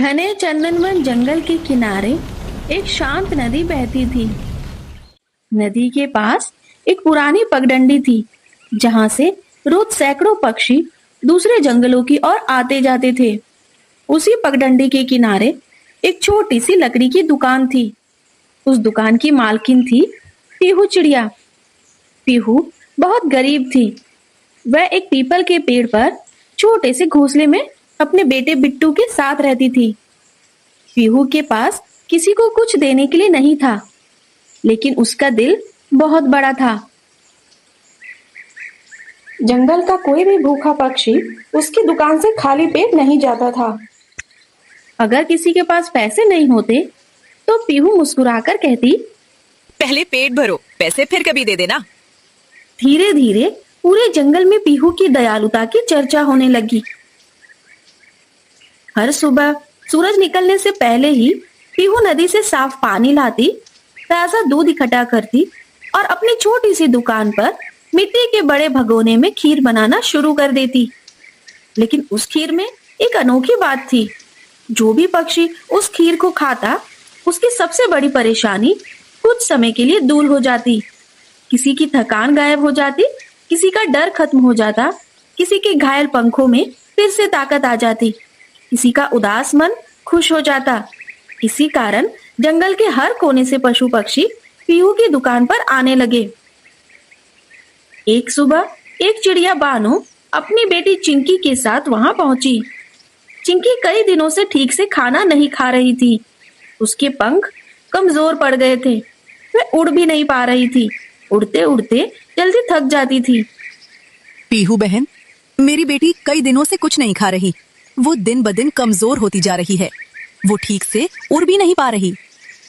घने चंदनवन जंगल के किनारे एक शांत नदी बहती थी। नदी के पास एक पुरानी पगडंडी थी, जहां से रोज सैकड़ों पक्षी दूसरे जंगलों की ओर आते जाते थे। उसी पगडंडी के किनारे एक छोटी सी लकड़ी की दुकान थी। उस दुकान की मालकिन थी पीहू चिड़िया। पीहू बहुत गरीब थी। वह एक पीपल के पेड़ पर छोटे से घोंसले में अपने बेटे बिट्टू के साथ रहती थी। पीहू के पास किसी को कुछ देने के लिए नहीं था, लेकिन उसका दिल बहुत बड़ा था। जंगल का कोई भी भूखा पक्षी उसकी दुकान से खाली पेट नहीं जाता था। अगर किसी के पास पैसे नहीं होते तो पीहू मुस्कुराकर कहती, पहले पेट भरो, पैसे फिर कभी दे देना। धीरे धीरे पूरे जंगल में पीहू की दयालुता की चर्चा होने लगी। हर सुबह सूरज निकलने से पहले ही पीहू नदी से साफ पानी लाती, ताजा दूध इकट्ठा करती और अपनी छोटी सी दुकान पर मिट्टी के बड़े भगोने में खीर बनाना शुरू कर देती। लेकिन उस खीर में एक अनोखी बात थी। जो भी पक्षी उस खीर को खाता, उसकी सबसे बड़ी परेशानी कुछ समय के लिए दूर हो जाती। किसी की थकान गायब हो जाती, किसी का डर खत्म हो जाता, किसी के घायल पंखों में फिर से ताकत आ जाती, किसी का उदास मन खुश हो जाता। इसी कारण जंगल के हर कोने से पशु पक्षी पीहू की दुकान पर आने लगे। एक सुबह एक चिड़िया बानो अपनी बेटी चिंकी के साथ वहां पहुंची। चिंकी कई दिनों से ठीक से खाना नहीं खा रही थी। उसके पंख कमजोर पड़ गए थे। वह उड़ भी नहीं पा रही थी। उड़ते उड़ते जल्दी थक जाती थी। पीहू बहन, मेरी बेटी कई दिनों से कुछ नहीं खा रही। वो दिन ब दिन कमजोर होती जा रही है। वो ठीक से उड़ भी नहीं पा रही।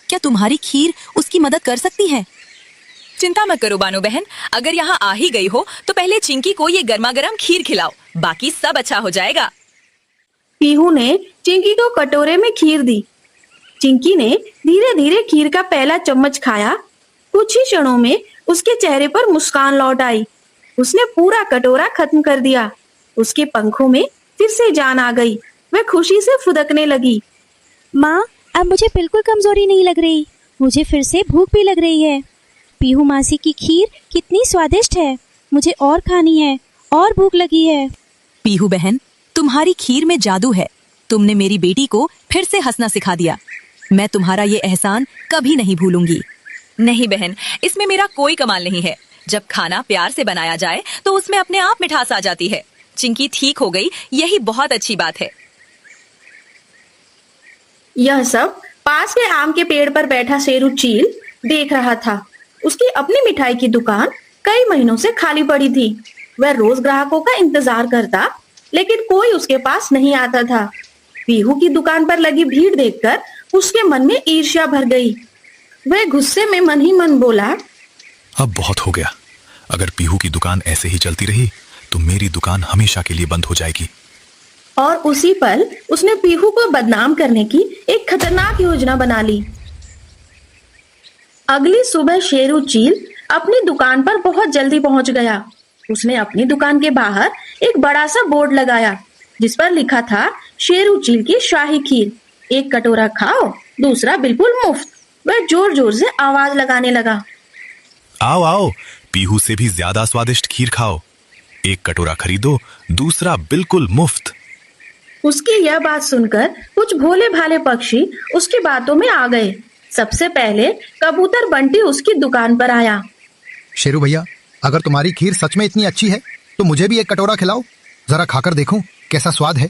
क्या तुम्हारी खीर उसकी मदद कर सकती है? चिंता मत करो बानो बहन, अगर यहाँ आ ही गई हो तो पहले चिंकी को ये गर्मा गर्म खीर खिलाओ, बाकी सब अच्छा हो जाएगा। पीहू ने चिंकी को कटोरे में खीर दी। चिंकी ने धीरे धीरे खीर का पहला चम्मच खाया। कुछ ही क्षणों में उसके चेहरे पर मुस्कान लौट आई। उसने पूरा कटोरा खत्म कर दिया। उसके पंखों में फिर से जान आ गई। वह खुशी से फुदकने लगी। माँ, अब मुझे बिल्कुल कमजोरी नहीं लग रही। मुझे फिर से भूख भी लग रही है। पीहू मासी की खीर कितनी स्वादिष्ट है। मुझे और खानी है, और भूख लगी है। पीहू बहन, तुम्हारी खीर में जादू है। तुमने मेरी बेटी को फिर से हंसना सिखा दिया। मैं तुम्हारा ये एहसान कभी नहीं भूलूंगी। नहीं बहन, इसमें मेरा कोई कमाल नहीं है। जब खाना प्यार से बनाया जाए तो उसमें अपने आप मिठास आ जाती है। चिंकी ठीक हो गई, यही बहुत अच्छी बात है। यह सब पास के आम के पेड़ पर बैठा शेरू चील देख रहा था। उसकी अपनी मिठाई की दुकान कई महीनों से खाली पड़ी थी। वह रोज ग्राहकों का इंतजार करता, लेकिन कोई उसके पास नहीं आता था। पीहू की दुकान पर लगी भीड़ देखकर उसके मन में ईर्ष्या भर गई। वह गुस्से में मन ही मन बोला, अब बहुत हो गया। अगर पीहू की दुकान ऐसे ही चलती रही तो मेरी दुकान हमेशा के लिए बंद हो जाएगी। और उसी पल उसने पीहू को बदनाम करने की एक खतरनाक योजना बना ली। अगली सुबह शेरू चील अपनी दुकान पर बहुत जल्दी पहुंच गया। उसने अपनी दुकान के बाहर एक बड़ा सा बोर्ड लगाया, जिस पर लिखा था, शेरू चील की शाही खीर, एक कटोरा खाओ, दूसरा बिल्कुल मुफ्त। वह जोर जोर से आवाज लगाने लगा। आओ आओ, पीहू से भी ज्यादा स्वादिष्ट खीर खाओ। एक कटोरा खरीदो, दूसरा बिल्कुल मुफ्त। उसकी यह बात सुनकर कुछ भोले भाले पक्षी उसकी बातों में आ गए। सबसे पहले कबूतर बंटी उसकी दुकान पर आया। शेरू भैया, अगर तुम्हारी खीर सच में इतनी अच्छी है तो मुझे भी एक कटोरा खिलाओ। जरा खाकर देखूं कैसा स्वाद है।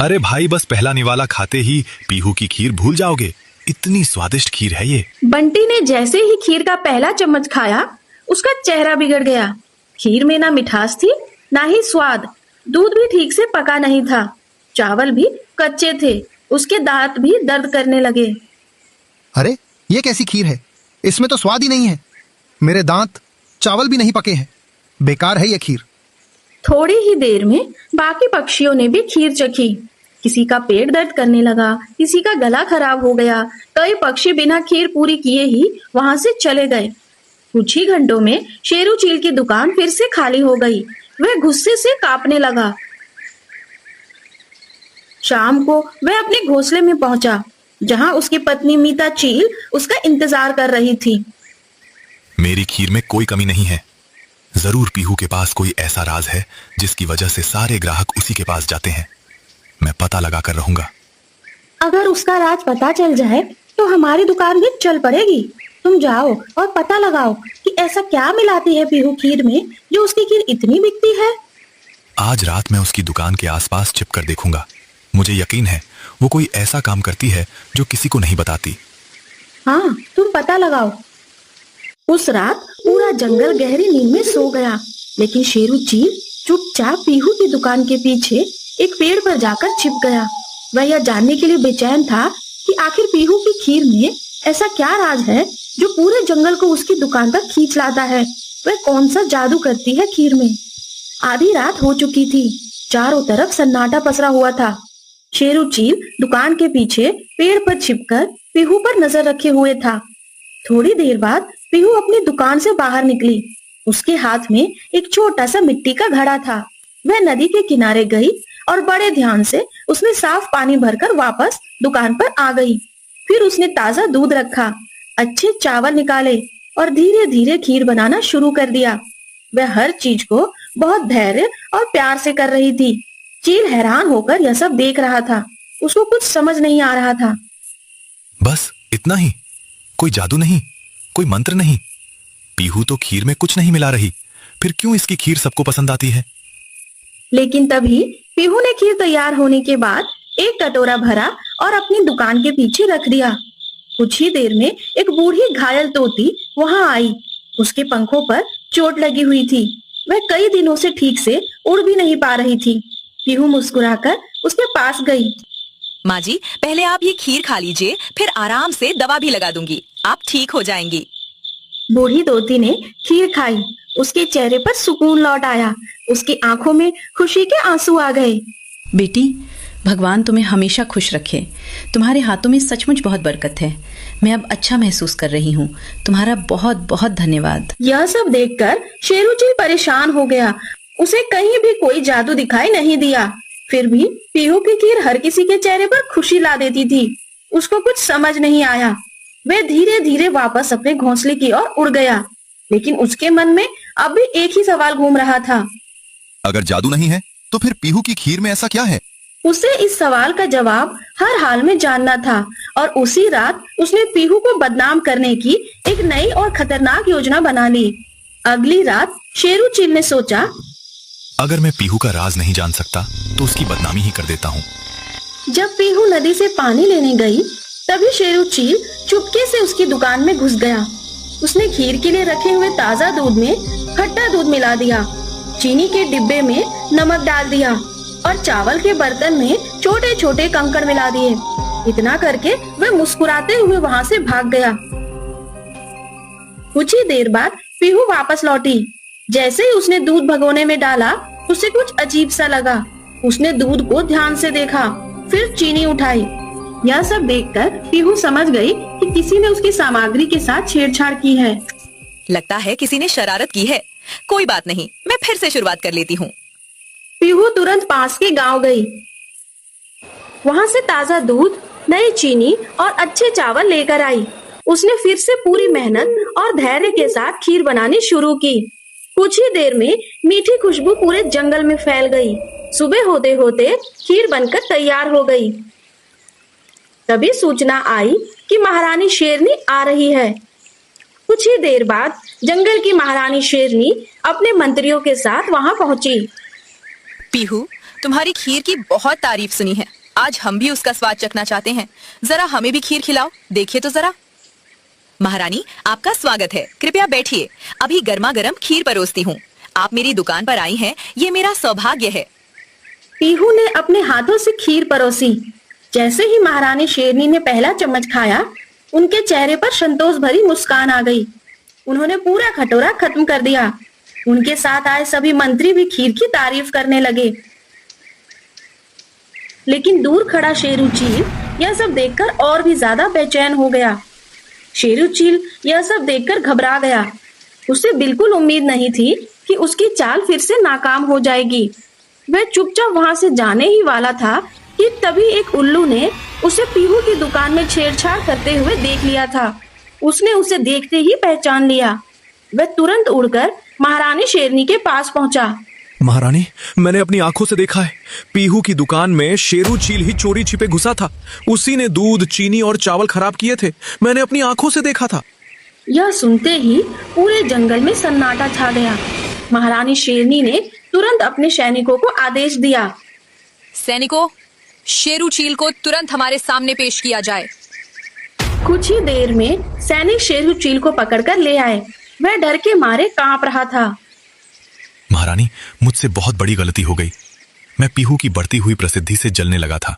अरे भाई, बस पहला निवाला खाते ही पीहू की खीर भूल जाओगे। इतनी स्वादिष्ट खीर है ये। बंटी ने जैसे ही खीर का पहला चम्मच खाया, उसका चेहरा बिगड़ गया। खीर में ना मिठास थी, ना ही स्वाद। दूध भी ठीक से पका नहीं था। चावल भी कच्चे थे। उसके दांत भी दर्द करने लगे। अरे, ये कैसी खीर है? इसमें तो स्वाद ही नहीं है। मेरे दांत, चावल भी नहीं पके हैं। बेकार है ये खीर। थोड़ी ही देर में बाकी पक्षियों ने भी खीर चखी। किसी का पेट दर्द करने लगा, किसी का गला खराब हो गया। कई पक्षी बिना खीर पूरी किए ही वहां से चले गए। कुछ ही घंटों में शेरू चील की दुकान फिर से खाली हो गई। वह गुस्से से कांपने लगा। शाम को वह अपने घोंसले में पहुंचा, जहां उसकी पत्नी मीता चील उसका इंतजार कर रही थी। मेरी खीर में कोई कमी नहीं है। जरूर पीहू के पास कोई ऐसा राज है जिसकी वजह से सारे ग्राहक उसी के पास जाते हैं। मैं पता लगा कर रहूंगा। अगर उसका राज पता चल जाए तो हमारी दुकान भी चल पड़ेगी। तुम जाओ और पता लगाओ कि ऐसा क्या मिलाती है पीहू खीर में जो उसकी खीर इतनी बिकती है। आज रात मैं उसकी दुकान के आसपास छिपकर देखूंगा। मुझे यकीन है वो कोई ऐसा काम करती है जो किसी को नहीं बताती। हाँ, तुम पता लगाओ। उस रात पूरा जंगल गहरी नींद में सो गया, लेकिन शेरू चील चुपचाप पीहू की दुकान के पीछे एक पेड़ पर जाकर छिप गया। वह यह जानने के लिए बेचैन था कि आखिर पीहू की खीर में ऐसा क्या राज है जो पूरे जंगल को उसकी दुकान तक खींच लाता है। वह कौन सा जादू करती है खीर में। आधी रात हो चुकी थी, चारों तरफ सन्नाटा पसरा हुआ था। शेरू चील दुकान के पीछे पेड़ पर छिपकर पीहू पर नजर रखे हुए था। थोड़ी देर बाद पीहू अपनी दुकान से बाहर निकली। उसके हाथ में एक छोटा सा मिट्टी का घड़ा था। वह नदी के किनारे गई और बड़े ध्यान से उसमें साफ पानी भरकर वापस दुकान पर आ गई। फिर उसने ताजा दूध रखा, अच्छे चावल निकाले और धीरे धीरे खीर बनाना शुरू कर दिया। वह हर चीज को बहुत धैर्य और प्यार से कर रही थी। चील हैरान होकर यह सब देख रहा था। उसको कुछ समझ नहीं आ रहा था। बस इतना ही? कोई जादू नहीं, कोई मंत्र नहीं? पीहू तो खीर में कुछ नहीं मिला रही, फिर क्यों इसकी खीर सबको पसंद आती है? लेकिन तभी पीहू ने खीर तैयार होने के बाद एक कटोरा भरा और अपनी दुकान के पीछे रख दिया। कुछ ही देर में एक बूढ़ी घायल तोती वहां आई। उसके पंखों पर चोट लगी हुई थी। वह कई दिनों से ठीक से उड़ भी नहीं पा रही थी। पीहू मुस्कुराकर उसके पास गई। माँ जी, पहले आप ये खीर खा लीजिए, फिर आराम से दवा भी लगा दूंगी, आप ठीक हो जाएंगी। बूढ़ी तोती ने खीर खाई। उसके चेहरे पर सुकून लौट आया। उसकी आंखों में खुशी के आंसू आ गए। बेटी, भगवान तुम्हें हमेशा खुश रखे। तुम्हारे हाथों में सचमुच बहुत बरकत है। मैं अब अच्छा महसूस कर रही हूँ। तुम्हारा बहुत बहुत धन्यवाद। यह सब देखकर शेरू चील परेशान हो गया। उसे कहीं भी कोई जादू दिखाई नहीं दिया। फिर भी पीहू की खीर हर किसी के चेहरे पर खुशी ला देती थी। उसको कुछ समझ नहीं आया। वह धीरे धीरे वापस अपने घोंसले की ओर उड़ गया, लेकिन उसके मन में अब भी एक ही सवाल घूम रहा था। अगर जादू नहीं है तो फिर पीहू की खीर में ऐसा क्या है? उसे इस सवाल का जवाब हर हाल में जानना था और उसी रात उसने पीहू को बदनाम करने की एक नई और खतरनाक योजना बना ली। अगली रात शेरू चील ने सोचा, अगर मैं पीहू का राज नहीं जान सकता तो उसकी बदनामी ही कर देता हूँ। जब पीहू नदी से पानी लेने गई, तभी शेरू चील चुपके से उसकी दुकान में घुस गया। उसने खीर के लिए रखे हुए ताजा दूध में खट्टा दूध मिला दिया, चीनी के डिब्बे में नमक डाल दिया और चावल के बर्तन में छोटे छोटे कंकड़ मिला दिए। इतना करके वह मुस्कुराते हुए वहां से भाग गया। कुछ ही देर बाद पीहू वापस लौटी। जैसे ही उसने दूध भगोने में डाला, उसे कुछ अजीब सा लगा। उसने दूध को ध्यान से देखा, फिर चीनी उठाई। यह सब देखकर पीहू समझ गई कि किसी ने उसकी सामग्री के साथ छेड़छाड़ की है। लगता है किसी ने शरारत की है। कोई बात नहीं, मैं फिर से शुरुआत कर लेती हूँ। पीहू तुरंत पास के गांव गई। वहां से ताजा दूध, नई चीनी और अच्छे चावल लेकर आई। उसने फिर से पूरी मेहनत और धैर्य के साथ खीर बनानी शुरू की। कुछ ही देर में मीठी खुशबू पूरे जंगल में फैल गई। सुबह होते होते खीर बनकर तैयार हो गई। तभी सूचना आई कि महारानी शेरनी आ रही है। कुछ ही देर बाद जंगल की महारानी शेरनी अपने मंत्रियों के साथ वहां पहुंची। पीहू, तुम्हारी खीर की बहुत तारीफ सुनी है। आज हम भी उसका स्वाद चखना चाहते हैं। जरा हमें भी खीर खिलाओ, देखिए तो जरा। महारानी, आपका स्वागत है। कृपया बैठिए, अभी गर्मा गर्म खीर परोसती हूँ। आप मेरी दुकान पर आई हैं, ये मेरा सौभाग्य है। पीहू ने अपने हाथों से खीर परोसी। जैसे ही महारानी शेरनी ने पहला चम्मच खाया, उनके चेहरे पर संतोष भरी मुस्कान आ गई। उन्होंने पूरा कटोरा खत्म कर दिया। उनके साथ आए सभी मंत्री भी खीर की तारीफ करने लगे। लेकिन दूर खड़ा शेरू चील यह सब देखकर और भी ज्यादा बेचैन हो गया। शेरू चील यह सब देखकर घबरा गया। उसे बिल्कुल उम्मीद नहीं थी कि उसकी चाल फिर से नाकाम हो जाएगी। वह चुपचाप वहां से जाने ही वाला था कि कि तभी एक उल्लू ने उसे पीहू की दुकान में छेड़छाड़ करते हुए देख लिया था। उसने उसे देखते ही पहचान लिया। वह तुरंत उड़कर महारानी शेरनी के पास पहुंचा। महारानी, मैंने अपनी आंखों से देखा है, पीहू की दुकान में शेरू चील ही चोरी छिपे घुसा था। उसी ने दूध, चीनी और चावल खराब किए थे। मैंने अपनी आंखों से देखा था। यह सुनते ही पूरे जंगल में सन्नाटा छा गया। महारानी शेरनी ने तुरंत अपने सैनिकों को आदेश दिया। सैनिकों, शेरू चील को तुरंत हमारे सामने पेश किया जाए। कुछ ही देर में सैनिक शेरू चील को पकड़कर ले आए। वह डर के मारे कांप रहा था। महारानी, मुझसे बहुत बड़ी गलती हो गई। मैं पीहू की बढ़ती हुई प्रसिद्धि से जलने लगा था,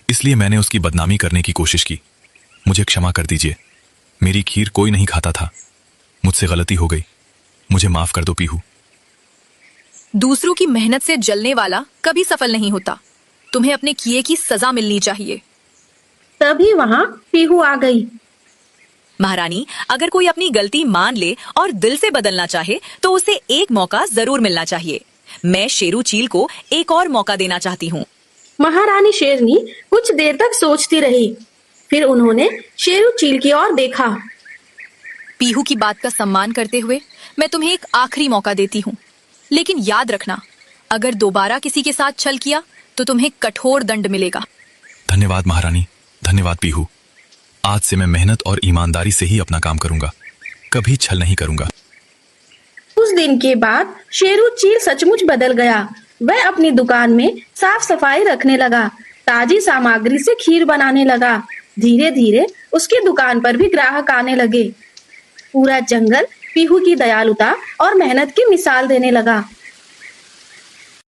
इसलिए मैंने उसकी बदनामी करने की कोशिश की। मुझे क्षमा कर दीजिए। मेरी खीर कोई नहीं खाता था। मुझसे गलती हो गई। मुझे माफ कर दो पीहू। दूसरों की मेहनत से जलने वाला कभी सफल नहीं होता। तुम्हें अपने किए की सजा मिलनी चाहिए। तभी वहाँ पीहू आ गई। महारानी, अगर कोई अपनी गलती मान ले और दिल से बदलना चाहे तो उसे एक मौका जरूर मिलना चाहिए। मैं शेरू चील को एक और मौका देना चाहती हूँ। महारानी शेरनी कुछ देर तक सोचती रही। फिर उन्होंने शेरू चील की ओर देखा। पीहू की बात का सम्मान करते हुए मैं तुम्हें एक आखिरी मौका देती हूँ, लेकिन याद रखना, अगर दोबारा किसी के साथ छल किया तो तुम्हें कठोर दंड मिलेगा। धन्यवाद महारानी, धन्यवाद पीहू। आज से मैं मेहनत और ईमानदारी से ही अपना काम करूंगा, कभी छल नहीं करूंगा। उस दिन के बाद शेरू चील सचमुच बदल गया। वह अपनी दुकान में साफ सफाई रखने लगा, ताजी सामग्री से खीर बनाने लगा। धीरे धीरे उसकी दुकान पर भी ग्राहक आने लगे। पूरा जंगल पीहू की दयालुता और मेहनत की मिसाल देने लगा।